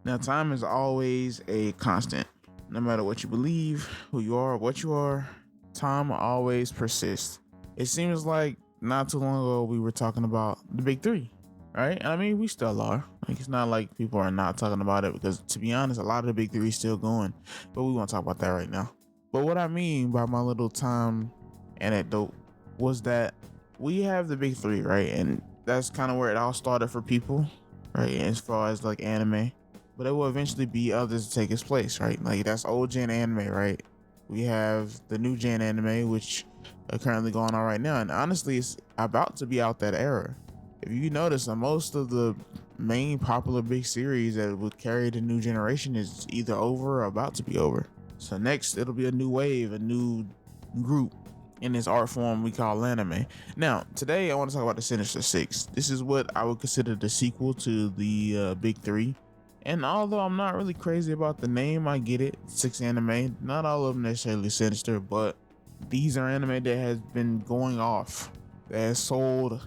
Now, time is always a constant. No matter what you believe, who you are, what you are, time always persists. It seems like not too long ago we were talking about the big three, right? I mean, we still are. Like, it's not like people are not talking about it because, to be honest, a lot of the big three is still going. But we won't talk about that right now. But what I mean by my little time anecdote was that we have the big three, right? And that's kind of where it all started for people, right? As far as like anime, but there will eventually be others to take its place, right? Like that's old gen anime, right? We have the new gen anime, which are currently going on right now, and honestly, it's about to be out that era. If you notice, most of the main popular big series that would carry the new generation is either over or about to be over. So next, it'll be a new wave, a new group in this art form we call anime. Now, today I want to talk about the Sinister Six. This is what I would consider the sequel to the big three. And although I'm not really crazy about the name, I get it. Six anime, not all of them necessarily sinister, but these are anime that has been going off, that has sold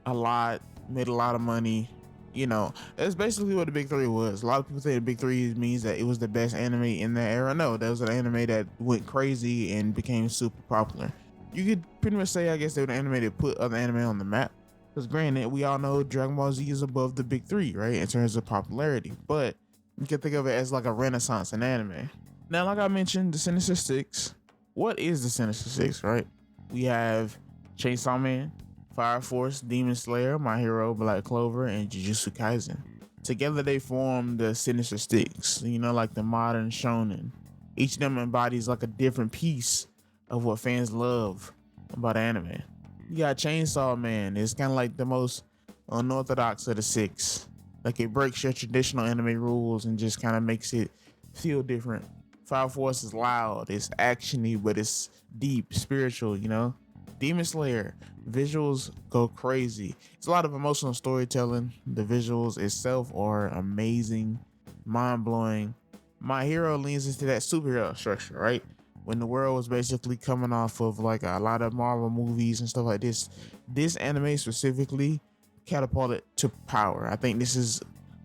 a lot, made a lot of money. You know, that's basically what the big three was. A lot of people say the big three means that it was the best anime in that era. No, that was an anime that went crazy and became super popular. You could pretty much say, I guess, they were the anime that put other anime on the map. Because granted, we all know Dragon Ball Z is above the big three, right, in terms of popularity. But you can think of it as like a renaissance in anime. Now, like I mentioned, the Sinister Six. What is the Sinister Six, right? We have Chainsaw Man, Fire Force, Demon Slayer, My Hero, Black Clover, and Jujutsu Kaisen. Together they form the Sinister Six, you know, like the modern shonen. Each of them embodies like a different piece of what fans love about anime. You got Chainsaw Man, it's kind of like the most unorthodox of the six. Like it breaks your traditional anime rules and just kind of makes it feel different. Fire Force is loud, it's actiony, but it's deep, spiritual, you know? Demon Slayer, visuals go crazy. It's a lot of emotional storytelling. The visuals itself are amazing, mind blowing. My Hero leans into that superhero structure, right? When the world was basically coming off of like a lot of Marvel movies and stuff like this anime specifically catapulted to power. I think this is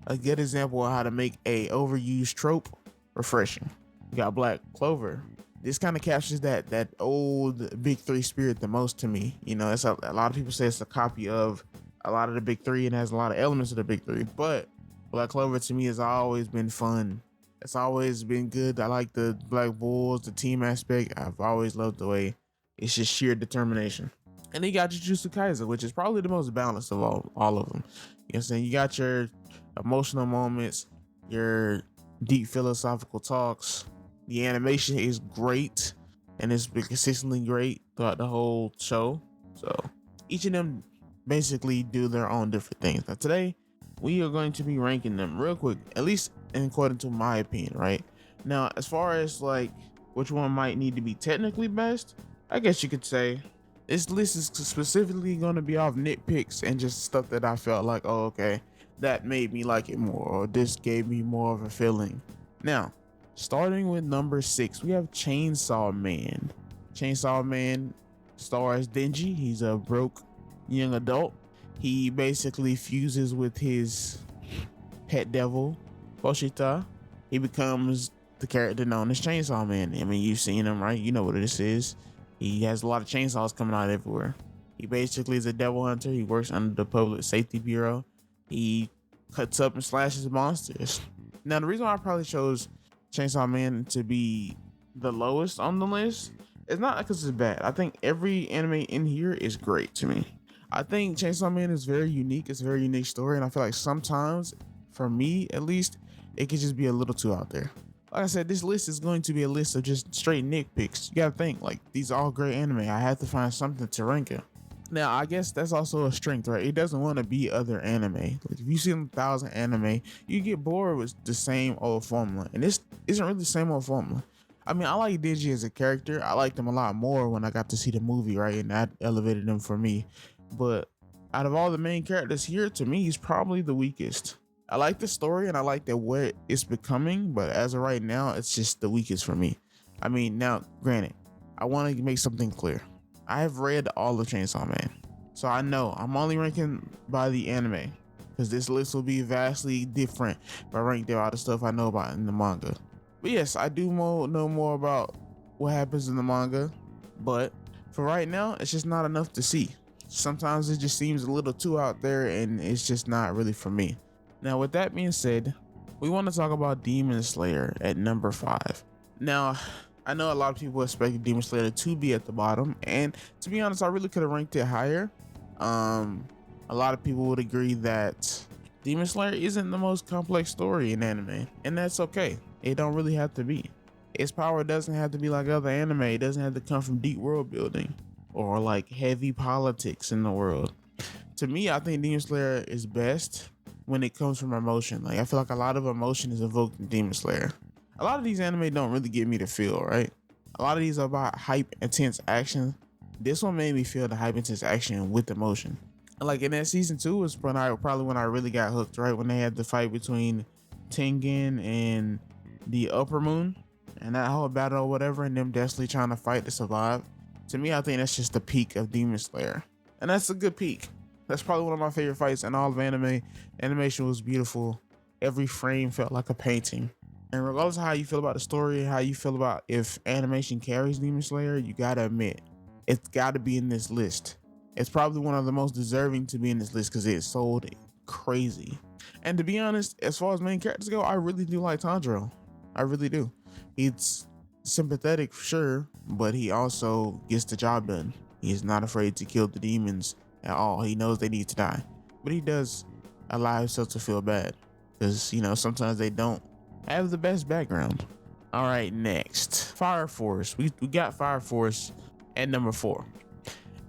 a good example of how to make a overused trope refreshing. You got Black Clover. This kind of captures that old big three spirit the most to me. You know, it's a lot of people say it's a copy of a lot of the big three and has a lot of elements of the big three. But Black Clover to me has always been fun. It's always been good. I like the Black Bulls, the team aspect. I've always loved the way it's just sheer determination. And then you got Jujutsu Kaisen, which is probably the most balanced of all of them. You know what I'm saying? You got your emotional moments, your deep philosophical talks. The animation is great and it's been consistently great throughout the whole show. So each of them basically do their own different things. Now today we are going to be ranking them real quick, at least according to my opinion, right? Now, as far as like which one might need to be technically best, I guess you could say this list is specifically going to be off nitpicks and just stuff that I felt like, oh, okay, that made me like it more, or this gave me more of a feeling. Now, starting with number 6, we have Chainsaw Man. Chainsaw Man stars Denji. He's a broke young adult. He basically fuses with his pet devil, Poshita. He becomes the character known as Chainsaw Man. I mean, you've seen him, right? You know what this is. He has a lot of chainsaws coming out everywhere. He basically is a devil hunter. He works under the Public Safety Bureau. He cuts up and slashes monsters. Now, the reason why I probably chose Chainsaw Man to be the lowest on the list is not because it's bad. I think every anime in here is great to me. I think Chainsaw Man is very unique. It's a very unique story, and I feel like sometimes, for me at least, it could just be a little too out there. Like I said, this list is going to be a list of just straight nitpicks. You gotta think, like, these are all great anime. I have to find something to rank it. Now, I guess that's also a strength, right? It doesn't want to be other anime. Like, if you see 1,000 anime, you get bored with the same old formula. And this isn't really the same old formula. I mean, I like Denji as a character. I liked him a lot more when I got to see the movie, right? And that elevated him for me. But out of all the main characters here, to me, he's probably the weakest. I like the story and I like that what it's becoming, but as of right now, it's just the weakest for me. I mean, now, granted, I want to make something clear. I have read all of Chainsaw Man, so I know I'm only ranking by the anime. because this list will be vastly different if I rank all the stuff I know about in the manga. But yes, I do know more about what happens in the manga, but for right now, it's just not enough to see. Sometimes it just seems a little too out there, and it's just not really for me. Now, with that being said, we want to talk about Demon Slayer at number 5. Now, I know a lot of people expect Demon Slayer to be at the bottom, and to be honest, I really could have ranked it higher. A lot of people would agree that Demon Slayer isn't the most complex story in anime, and that's okay. It don't really have to be. Its power doesn't have to be like other anime. It doesn't have to come from deep world building or like heavy politics in the world. To me, I think Demon Slayer is best when it comes from emotion. Like, I feel like a lot of emotion is evoked in Demon Slayer. A lot of these anime don't really get me to feel, right? A lot of these are about hype, intense action. This one made me feel the hype, intense action with emotion. Like in that season 2 was probably when I really got hooked, right? When they had the fight between Tengen and the Upper Moon and that whole battle or whatever, and them desperately trying to fight to survive. To me, I think that's just the peak of Demon Slayer. And that's a good peak. That's probably one of my favorite fights in all of anime. Animation was beautiful. Every frame felt like a painting. And regardless of how you feel about the story, how you feel about if animation carries Demon Slayer, you gotta admit, it's gotta be in this list. It's probably one of the most deserving to be in this list because it sold crazy. And to be honest, as far as main characters go, I really do like Tanjiro. I really do. He's sympathetic for sure, but he also gets the job done. He's not afraid to kill the demons at all. He knows they need to die, but he does allow himself to feel bad because, you know, sometimes they don't have the best background. All right, next, Fire Force. We got Fire Force at number 4,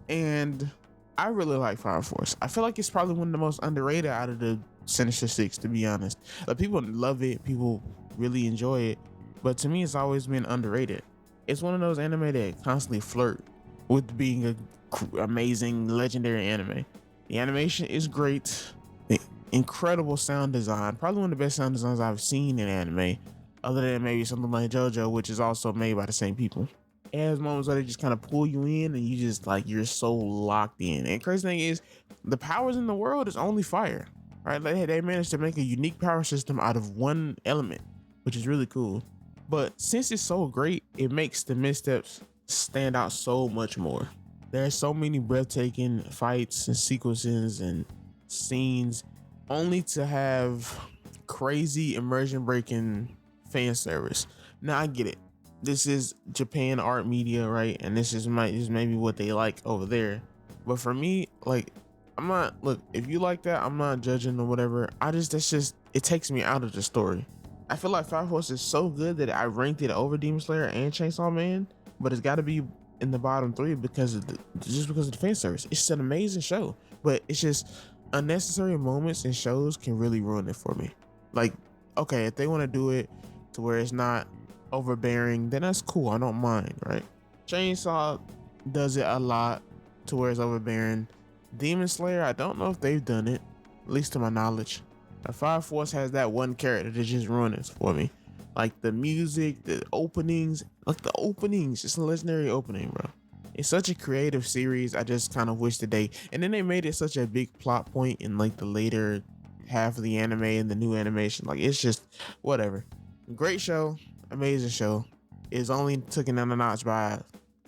and I really like Fire Force. I feel like it's probably one of the most underrated out of the Sinister Six, to be honest. Like, people love it, people really enjoy it, but to me, it's always been underrated. It's one of those anime that constantly flirt with being a amazing, legendary anime. The animation is great. The incredible sound design, probably one of the best sound designs I've seen in anime, other than maybe something like JoJo, which is also made by the same people. It has moments where they just kind of pull you in and you just like, you're so locked in. And crazy thing is, the powers in the world is only fire, right? Like, they managed to make a unique power system out of one element, which is really cool. But since it's so great, it makes the missteps stand out so much more. There's so many breathtaking fights and sequences and scenes, only to have crazy immersion breaking fan service. Now, I get it. This is Japan art media, right? And this is maybe what they like over there. But for me, like, look, if you like that, I'm not judging or whatever. It takes me out of the story. I feel like Fire Force is so good that I ranked it over Demon Slayer and Chainsaw Man, but it's got to be in the bottom 3 because of the fan service. It's an amazing show, but it's just unnecessary moments in shows can really ruin it for me. Like, okay, if they want to do it to where it's not overbearing, then that's cool. I don't mind, right? Chainsaw does it a lot to where it's overbearing. Demon Slayer, I don't know if they've done it, at least to my knowledge. Fire Force has that one character that just ruins it for me. Like the music, the openings, it's a legendary opening, bro. It's such a creative series. I just kind of wish and then they made it such a big plot point in like the later half of the anime and the new animation. Like, it's just whatever. Great show, amazing show. It's only taken down a notch by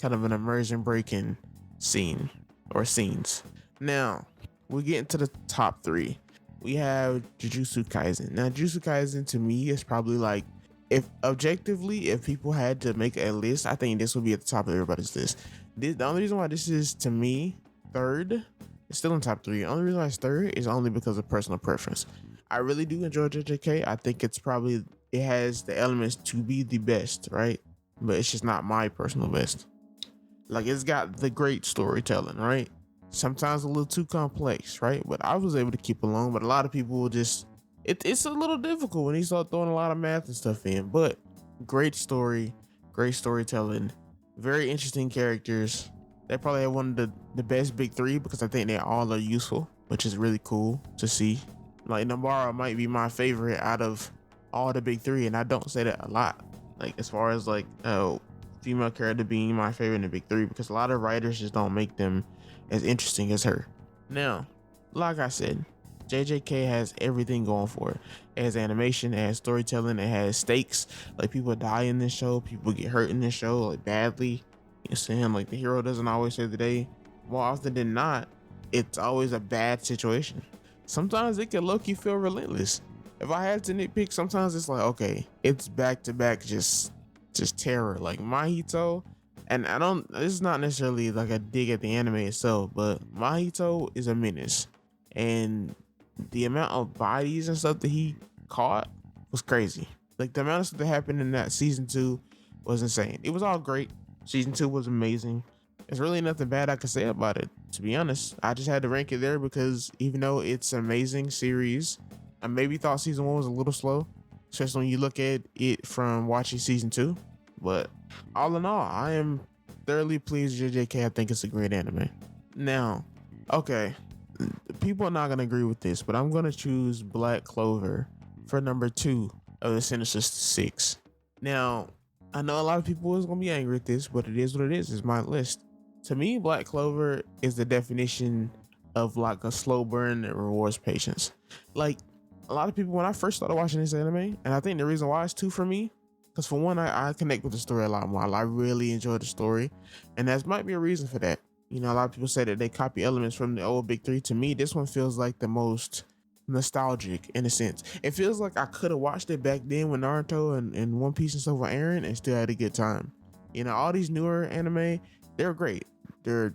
kind of an immersion breaking scene or scenes. Now we get into the top 3. We have Jujutsu Kaisen. Now, Jujutsu Kaisen to me is probably like, if people had to make a list, I think this would be at the top of everybody's list. The only reason why this is, to me, third, it's still in top 3. The only reason why it's third is only because of personal preference. I really do enjoy JJK. I think it has the elements to be the best, right? But it's just not my personal best. Like, it's got the great storytelling, right? Sometimes a little too complex, right? But I was able to keep along. But a lot of people will just, it's a little difficult when you start throwing a lot of math and stuff in. But great story, great storytelling, very interesting characters. They probably have one of the best big 3 because I think they all are useful, which is really cool to see. Like, Nobara might be my favorite out of all the big 3, and I don't say that a lot. Like, as far as like female character being my favorite in the big 3, because a lot of writers just don't make them as interesting as her. Now, like I said, JJK has everything going for it. It has animation, it has storytelling, it has stakes. Like people die in this show, people get hurt in this show like badly. You're saying like the hero doesn't always save the day. More often than not, it's always a bad situation. Sometimes it can low-key feel relentless. If I had to nitpick, sometimes it's like, okay, it's back to back just terror. Like Mahito, and I don't, this is not necessarily like a dig at the anime itself, but Mahito is a menace. And the amount of bodies and stuff that he caught was crazy. Like the amount of stuff that happened in that season 2 was insane. It was all great. Season 2 was amazing. There's really nothing bad I could say about it, to be honest. I just had to rank it there because even though it's an amazing series, I maybe thought season 1 was a little slow, especially when you look at it from watching season 2. But all in all, I am thoroughly pleased with JJK. I think it's a great anime. Now, okay, people are not going to agree with this, but I'm going to choose Black Clover for number 2 of the Sinister Six. Now, I know a lot of people is going to be angry at this, but it is what it is. It's my list. To me, Black Clover is the definition of like a slow burn that rewards patience. Like a lot of people, when I first started watching this anime, and I think the reason why it's 2 for me, because for one, I connect with the story a lot more. I really enjoy the story, and that might be a reason for that. You know, a lot of people say that they copy elements from the old big 3. To me, this one feels like the most nostalgic in a sense. It feels like I could have watched it back then when Naruto and One Piece and stuff were airing and still had a good time. You know, all these newer anime, they're great. Their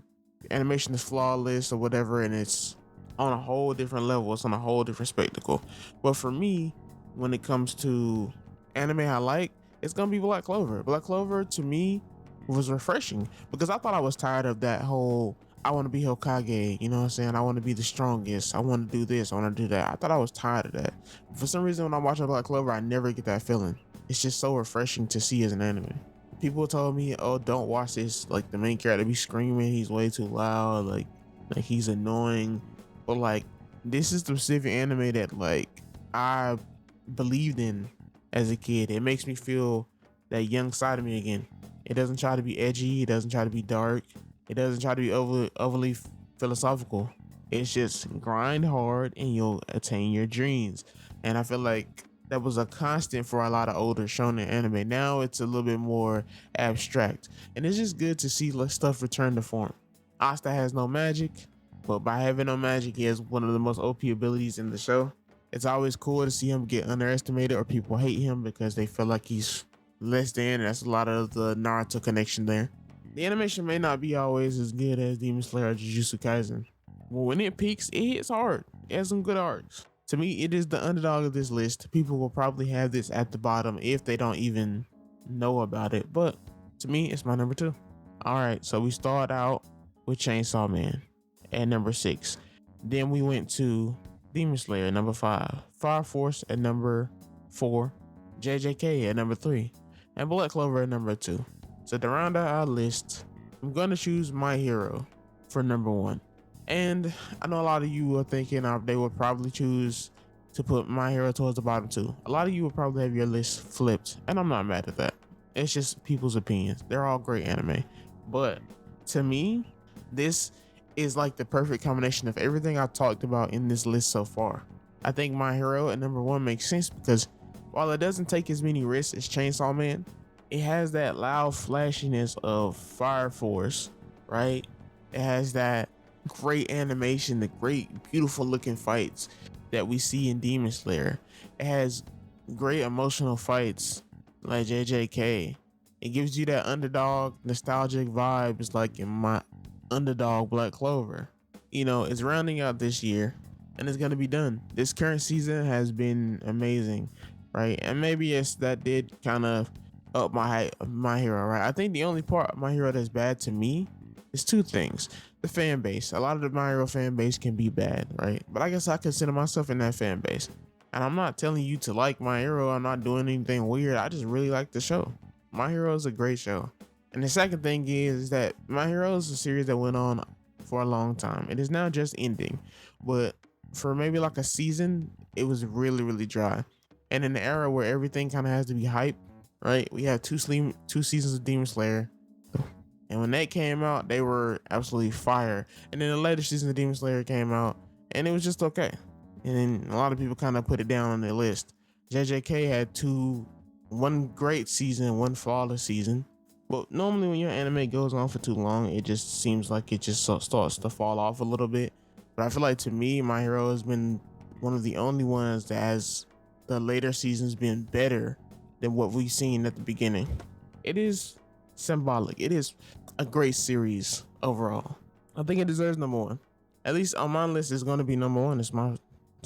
animation is flawless or whatever, and it's on a whole different level. It's on a whole different spectacle. But for me, when it comes to anime I like, it's gonna be Black Clover. Black Clover to me was refreshing because I thought I was tired of that whole I want to be Hokage, you know what I'm saying? I want to be the strongest. I want to do this. I want to do that. I thought I was tired of that. For some reason, when I'm watching Black Clover, I never get that feeling. It's just so refreshing to see as an anime. People told me, oh, don't watch this. Like the main character be screaming. He's way too loud. Like he's annoying. But like, this is the specific anime that like I believed in as a kid. It makes me feel that young side of me again. It doesn't try to be edgy. It doesn't try to be dark. It doesn't try to be overly philosophical. It's just grind hard and you'll attain your dreams. And I feel like that was a constant for a lot of older shonen anime. Now it's a little bit more abstract. And it's just good to see stuff return to form. Asta has no magic, but by having no magic, he has one of the most OP abilities in the show. It's always cool to see him get underestimated or people hate him because they feel like he's less than. That's a lot of the Naruto connection there. The animation may not be always as good as Demon Slayer or Jujutsu Kaisen, but when it peaks, it hits hard. It has some good arcs. To me, it is the underdog of this list. People will probably have this at the bottom if they don't even know about it, but to me, it's my number 2. All right, so we start out with Chainsaw Man at number 6. Then we went to Demon Slayer at number 5, Fire Force at number 4, JJK at number 3, and Black Clover at number 2. So to round out our list, I'm going to choose My Hero for number 1. And I know a lot of you are thinking they would probably choose to put My Hero towards the bottom too. A lot of you will probably have your list flipped, and I'm not mad at that. It's just people's opinions. They're all great anime. But to me, this is like the perfect combination of everything I've talked about in this list so far. I think My Hero at number 1 makes sense because while it doesn't take as many risks as Chainsaw Man, it has that loud flashiness of Fire Force, right? It has that great animation, the great, beautiful looking fights that we see in Demon Slayer. It has great emotional fights like JJK. It gives you that underdog, nostalgic vibes like in my underdog Black Clover. You know, it's rounding out this year and it's going to be done. This current season has been amazing, right? And maybe that did kind of up my hero, right? I think the only part of My Hero that's bad to me is 2 things. The fan base. A lot of the My Hero fan base can be bad, right? But I guess I consider myself in that fan base. And I'm not telling you to like My Hero. I'm not doing anything weird. I just really like the show. My Hero is a great show. And the second thing is that My Hero is a series that went on for a long time. It is now just ending. But for maybe like a season, it was really, really dry. And in the era where everything kind of has to be hype, right? We have two seasons of Demon Slayer. And when that came out, they were absolutely fire. And then the later season of Demon Slayer came out, and it was just okay. and then a lot of people kind of put it down on their list. JJK had one great season, one flawless season. But normally when your anime goes on for too long, it just seems like it just starts to fall off a little bit. But I feel like to me, My Hero has been one of the only ones that has the later seasons been better than what we've seen at the beginning. It is symbolic. It is a great series overall. I think it deserves number one. At least on my list, it's going to be number one. It's my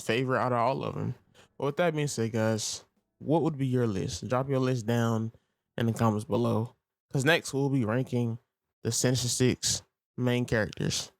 favorite out of all of them. But with that being said, guys, what would be your list? Drop your list down in the comments below. Because next we'll be ranking the Sinister Six main characters.